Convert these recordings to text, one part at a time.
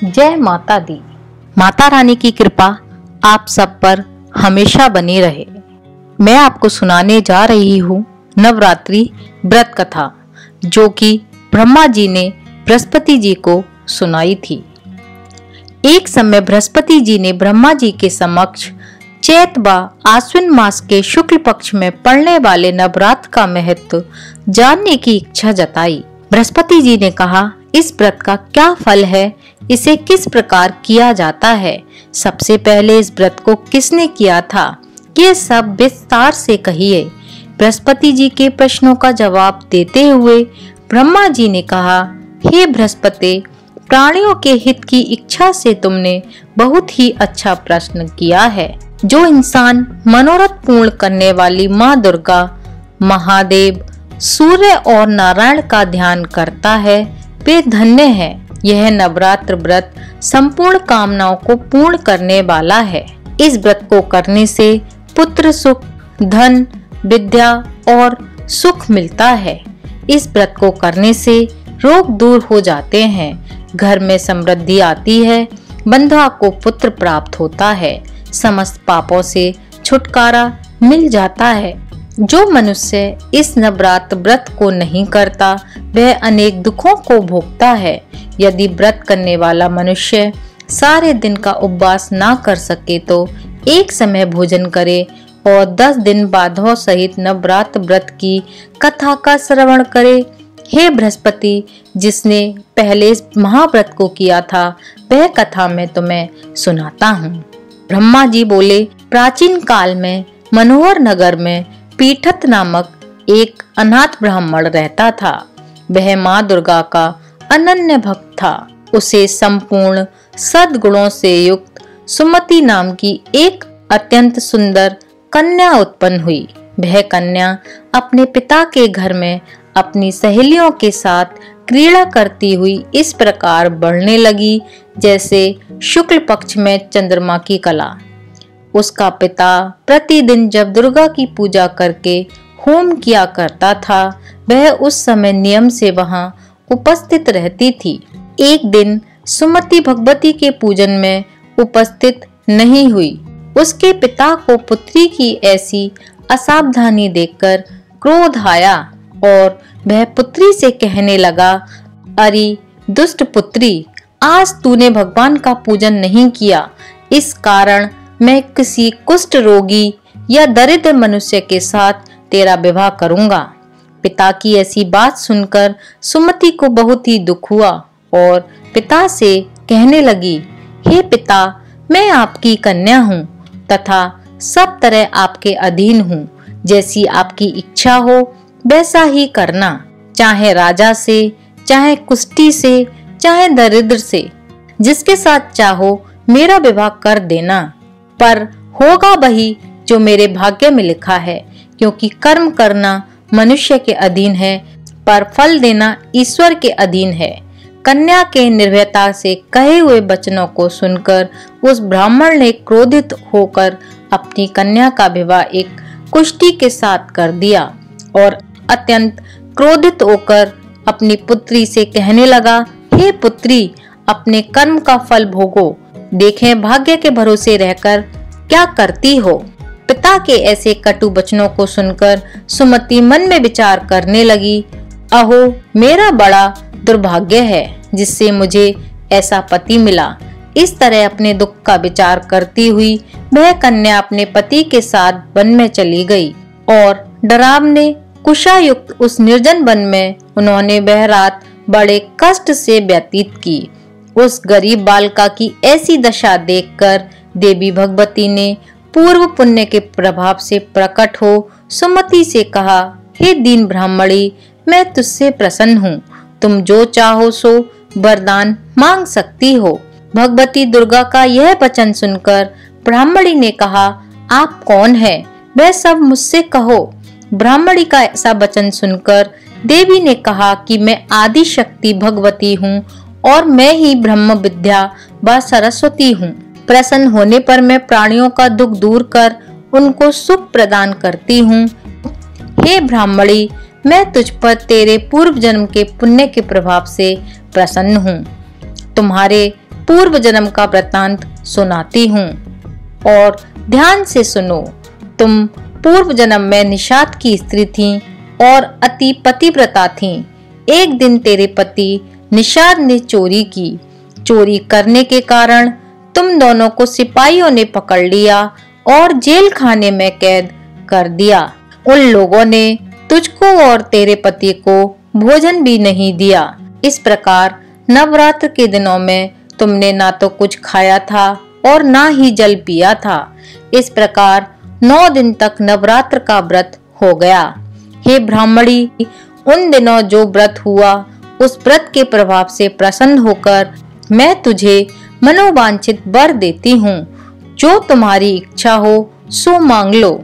जय माता दी। माता रानी की कृपा आप सब पर हमेशा बनी रहे। मैं आपको सुनाने जा रही हूँ नवरात्रि व्रत कथा, जो कि ब्रह्मा जी ने बृहस्पति जी को सुनाई थी। एक समय बृहस्पति जी ने ब्रह्मा जी के समक्ष चैत व आश्विन मास के शुक्ल पक्ष में पड़ने वाले नवरात्र का महत्व जानने की इच्छा जताई। बृहस्पति जी ने कहा, इस व्रत का क्या फल है, इसे किस प्रकार किया जाता है, सबसे पहले इस व्रत को किसने किया था, ये सब विस्तार से कहिए। बृहस्पति जी के प्रश्नों का जवाब देते हुए ब्रह्मा जी ने कहा, हे बृहस्पति, प्राणियों के हित की इच्छा से तुमने बहुत ही अच्छा प्रश्न किया है। जो इंसान मनोरथ पूर्ण करने वाली माँ दुर्गा, महादेव, सूर्य और नारायण का ध्यान करता है, वे धन्य है। यह नवरात्र व्रत संपूर्ण कामनाओं को पूर्ण करने वाला है। इस व्रत को करने से पुत्र सुख, धन, विद्या और सुख मिलता है। इस व्रत को करने से रोग दूर हो जाते हैं, घर में समृद्धि आती है, बंधुआ को पुत्र प्राप्त होता है, समस्त पापों से छुटकारा मिल जाता है। जो मनुष्य इस नवरात्र व्रत को नहीं करता, वह अनेक दुखों को भोगता है। यदि व्रत करने वाला मनुष्य सारे दिन का उपवास ना कर सके तो एक समय भोजन करे और 10 दिन बाधों सहित नवरात्र व्रत की कथा का श्रवण करे। हे बृहस्पति, जिसने पहले इस महाव्रत को किया था, वह कथा मैं तुम्हें सुनाता हूँ। ब्रह्मा जी बोले, प्राचीन काल में मनोहर नगर में पीठत नामक एक अनाथ ब्राह्मण रहता था। वह माँ दुर्गा का अनन्य भक्त था। उसे संपूर्ण सद्गुणों से युक्त सुमति नाम की एक अत्यंत सुंदर कन्या उत्पन्न हुई। वह कन्या अपने पिता के घर में अपनी सहेलियों के साथ क्रीड़ा करती हुई इस प्रकार बढ़ने लगी जैसे शुक्ल पक्ष में चंद्रमा की कला। उसका पिता प्रतिदिन जब दुर्गा की पूजा करके होम किया करता था, वह उस समय नियम से वहां उपस्थित रहती थी। एक दिन सुमति भगवती के पूजन में उपस्थित नहीं हुई। उसके पिता को पुत्री की ऐसी असावधानी देखकर क्रोध आया और वह पुत्री से कहने लगा, अरे दुष्ट पुत्री, आज तूने भगवान का पूजन नहीं किया, इस कारण मैं किसी कुष्ठ रोगी या दरिद्र मनुष्य के साथ तेरा विवाह करूंगा। पिता की ऐसी बात सुनकर सुमति को बहुत ही दुख हुआ और पिता से कहने लगी, हे पिता, मैं आपकी कन्या हूँ तथा सब तरह आपके अधीन हूँ। जैसी आपकी इच्छा हो वैसा ही करना, चाहे राजा से, चाहे कुष्ठी से, चाहे दरिद्र से, जिसके साथ चाहो मेरा विवाह कर देना। पर होगा वही जो मेरे भाग्य में लिखा है, क्योंकि कर्म करना मनुष्य के अधीन है, पर फल देना ईश्वर के अधीन है। कन्या के निर्भयता से कहे हुए वचनों को सुनकर उस ब्राह्मण ने क्रोधित होकर अपनी कन्या का विवाह एक कुष्ठी के साथ कर दिया और अत्यंत क्रोधित होकर अपनी पुत्री से कहने लगा, हे पुत्री, अपने कर्म का फल भोगो, देखें भाग्य के भरोसे रहकर क्या करती हो। पिता के ऐसे कटु वचनों को सुनकर सुमति मन में विचार करने लगी, अहो मेरा बड़ा दुर्भाग्य है जिससे मुझे ऐसा पति मिला। इस तरह अपने दुख का विचार करती हुई वह कन्या अपने पति के साथ वन में चली गई और डरावने कुशायुक्त उस निर्जन वन में उन्होंने वह रात बड़े कष्ट से व्यतीत की। उस गरीब बालिका की ऐसी दशा देखकर देवी भगवती ने पूर्व पुण्य के प्रभाव से प्रकट हो सुमति से कहा, हे दीन ब्राह्मणी, मैं तुझसे प्रसन्न हूँ, तुम जो चाहो सो वरदान मांग सकती हो। भगवती दुर्गा का यह वचन सुनकर ब्राह्मणी ने कहा, आप कौन है, वह सब मुझसे कहो। ब्राह्मणी का ऐसा वचन सुनकर देवी ने कहा कि मैं आदि शक्ति भगवती हूँ और मैं ही ब्रह्म विद्या व सरस्वती हूँ। प्रसन्न होने पर मैं प्राणियों का दुख दूर कर उनको सुख प्रदान करती हूँ। हे ब्राह्मणी, मैं तुझ पर तेरे पूर्व जन्म के पुण्य के प्रभाव से प्रसन्न हूँ। तुम्हारे पूर्व जन्म का वृत्तांत सुनाती हूँ और ध्यान से सुनो। तुम पूर्व जन्म में निषाद की स्त्री थीं और अति पतिव्रता थीं। एक दिन तेरे पति निषाद ने चोरी की। चोरी करने के कारण तुम दोनों को सिपाहियों ने पकड़ लिया और जेल खाने में कैद कर दिया। उन लोगों ने तुझको और तेरे पति को भोजन भी नहीं दिया। इस प्रकार नवरात्र के दिनों में तुमने ना तो कुछ खाया था और ना ही जल पिया था। इस प्रकार 9 दिन तक नवरात्र का व्रत हो गया। हे ब्राह्मणी, उन दिनों जो व्रत हुआ उस व्रत के प्रभाव से प्रसन्न होकर मैं तुझे मनोवांछित वर देती हूँ। जो तुम्हारी इच्छा हो सो मांग लो।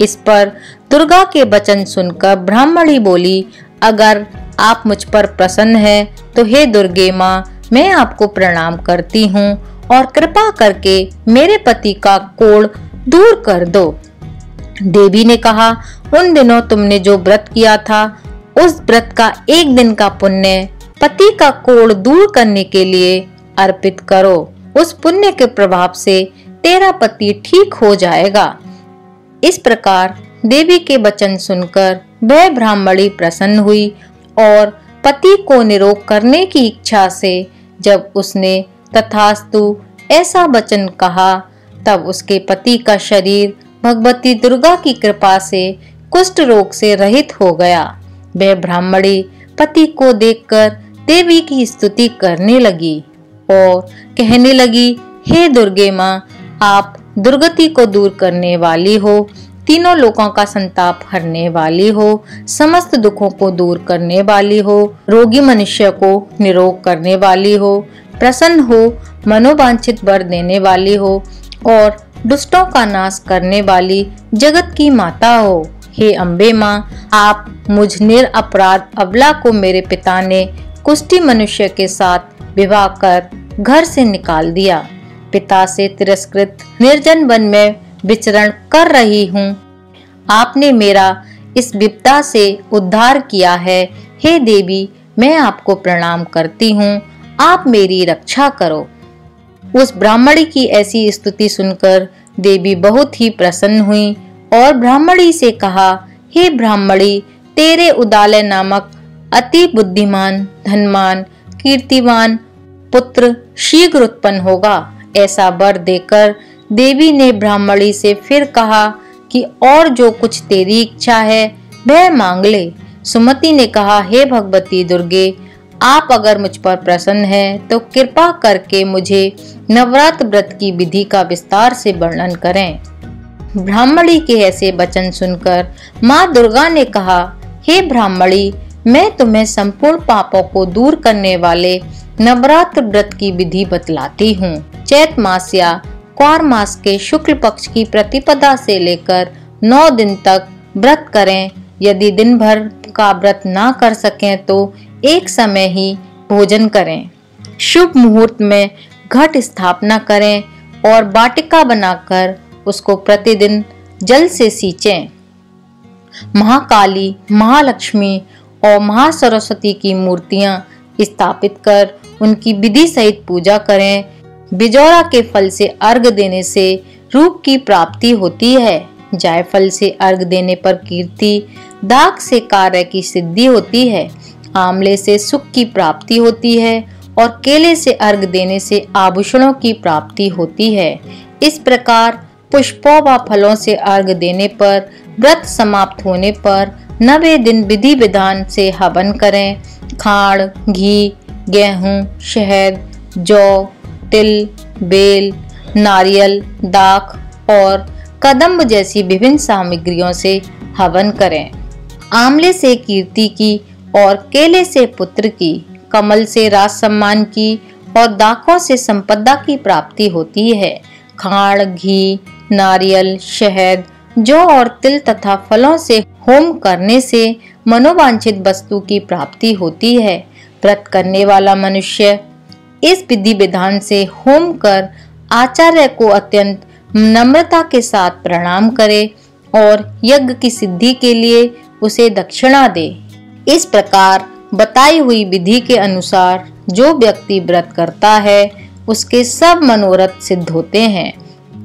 इस पर दुर्गा के वचन सुनकर ब्राह्मणी बोली, अगर आप मुझ पर प्रसन्न हैं तो हे दुर्गे माँ, मैं आपको प्रणाम करती हूँ और कृपा करके मेरे पति का कोढ़ दूर कर दो। देवी ने कहा, उन दिनों तुमने जो व्रत किया था उस व्रत का एक दिन का पुण्य पति का कोढ़ दूर करने के लिए अर्पित करो। उस पुण्य के प्रभाव से तेरा पति ठीक हो जाएगा। इस प्रकार देवी के वचन सुनकर वह ब्राह्मणी प्रसन्न हुई और पति को निरोग करने की इच्छा से जब उसने तथास्तु ऐसा वचन कहा, तब उसके पति का शरीर भगवती दुर्गा की कृपा से कुष्ठ रोग से रहित हो गया। वह ब्राह्मणी पति को देखकर देवी की स्तुति करने लगी और कहने लगी, हे दुर्गे माँ, आप दुर्गति को दूर करने वाली हो, तीनों लोकों का संताप हरने वाली हो, समस्त दुखों को दूर करने वाली हो, रोगी मनुष्य को निरोग करने वाली हो, प्रसन्न हो, मनोवांछित वर देने वाली हो और दुष्टों का नाश करने वाली जगत की माता हो। हे अम्बे माँ, आप मुझ निरपराध अबला को मेरे पिता ने कुष्ठी मनुष्य के साथ विवाह कर घर से निकाल दिया। पिता से तिरस्कृत निर्जन वन में विचरण कर रही हूँ। आपने मेरा इस विपदा से उद्धार किया है। हे देवी, मैं आपको प्रणाम करती हूँ, आप मेरी रक्षा करो। उस ब्राह्मणी की ऐसी स्तुति सुनकर देवी बहुत ही प्रसन्न हुई और ब्राह्मणी से कहा, हे ब्राह्मणी, तेरे उदालय नामक अति बुद्धिमान, धनवान, कीर्तिवान पुत्र शीघ्र उत्पन्न होगा। ऐसा वर देकर देवी ने ब्राह्मणी से फिर कहा कि और जो कुछ तेरी इच्छा है वह मांग ले। सुमति ने कहा, हे भगवती दुर्गे, आप अगर मुझ पर प्रसन्न हैं तो कृपा करके मुझे नवरात्र व्रत की विधि का विस्तार से वर्णन करें। ब्राह्मणी के ऐसे वचन सुनकर माँ दुर्गा ने कहा, हे ब्राह्मणी, मैं तुम्हें संपूर्ण पापों को दूर करने वाले नवरात्र व्रत की विधि बतलाती हूँ। चैत मास या क्वार मास के शुक्ल पक्ष की प्रतिपदा से लेकर 9 दिन तक व्रत करें। यदि दिन भर का व्रत ना कर सकें तो एक समय ही भोजन करें। शुभ मुहूर्त में घट स्थापना करें और वाटिका बनाकर उसको प्रतिदिन जल से सींचें। महाकाली, महालक्ष्मी और महासरस्वती की मूर्तियां स्थापित कर उनकी विधि सहित पूजा करें। बिजौरा के फल से अर्घ देने से रूप की प्राप्ति होती है। जायफल से अर्घ देने पर कीर्ति, दाग से कार्य की सिद्धि होती है, आंवले से सुख की प्राप्ति होती है और केले से अर्घ देने से आभूषणों की प्राप्ति होती है। इस प्रकार पुष्पों व फलों से अर्घ देने पर व्रत समाप्त होने पर 90 दिन विधि विधान से हवन करें। खाड़, घी, गेहूं, शहद, जौ, तिल, बेल, नारियल, दाख और कदम्ब जैसी विभिन्न सामग्रियों से हवन करें। आंवले से कीर्ति की और केले से पुत्र की, कमल से राज सम्मान की और दाखों से संपदा की प्राप्ति होती है। खाड़, घी, नारियल, शहद, जौ और तिल तथा फलों से होम करने से मनोवांछित वस्तु की प्राप्ति होती है। व्रत करने वाला मनुष्य इस विधि विधान से होम कर आचार्य को अत्यंत नम्रता के साथ प्रणाम करे और यज्ञ की सिद्धि के लिए उसे दक्षिणा दे। इस प्रकार बताई हुई विधि के अनुसार जो व्यक्ति व्रत करता है उसके सब मनोरथ सिद्ध होते हैं।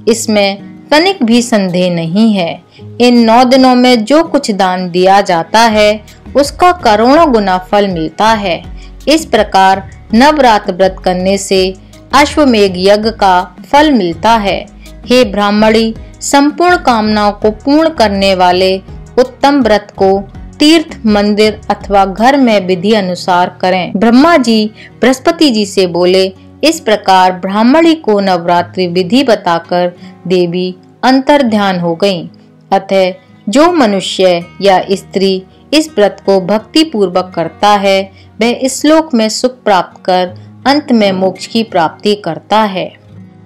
इसमें तनिक भी संदेह नहीं है। इन 9 दिनों में जो कुछ दान दिया जाता है उसका करोड़ों गुना फल मिलता है। इस प्रकार नवरात्र व्रत करने से अश्वमेघ यज्ञ का फल मिलता है। हे ब्राह्मणी, संपूर्ण कामनाओं को पूर्ण करने वाले उत्तम व्रत को तीर्थ, मंदिर अथवा घर में विधि अनुसार करें। ब्रह्मा जी बृहस्पति जी से बोले। इस प्रकार ब्राह्मणी को नवरात्रि विधि बताकर देवी अंतर्ध्यान हो गईं। अतः जो मनुष्य या स्त्री इस व्रत को भक्ति पूर्वक करता है वह इस लोक में सुख प्राप्त कर अंत में मोक्ष की प्राप्ति करता है।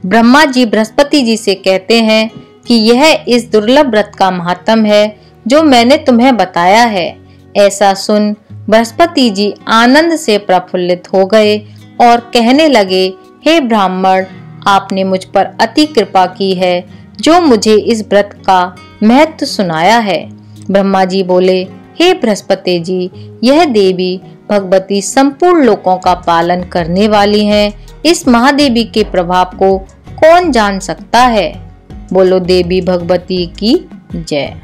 ब्रह्मा जी बृहस्पति जी से कहते हैं कि यह इस दुर्लभ व्रत का महात्म्य है जो मैंने तुम्हें बताया है। ऐसा सुन बृहस्पति जी आनंद से प्रफुल्लित हो गए और कहने लगे, हे ब्राह्मण, आपने मुझ पर अति कृपा की है जो मुझे इस व्रत का महत्व सुनाया है। ब्रह्मा जी बोले, हे बृहस्पति जी, यह देवी भगवती संपूर्ण लोकों का पालन करने वाली हैं। इस महादेवी के प्रभाव को कौन जान सकता है। बोलो देवी भगवती की जय।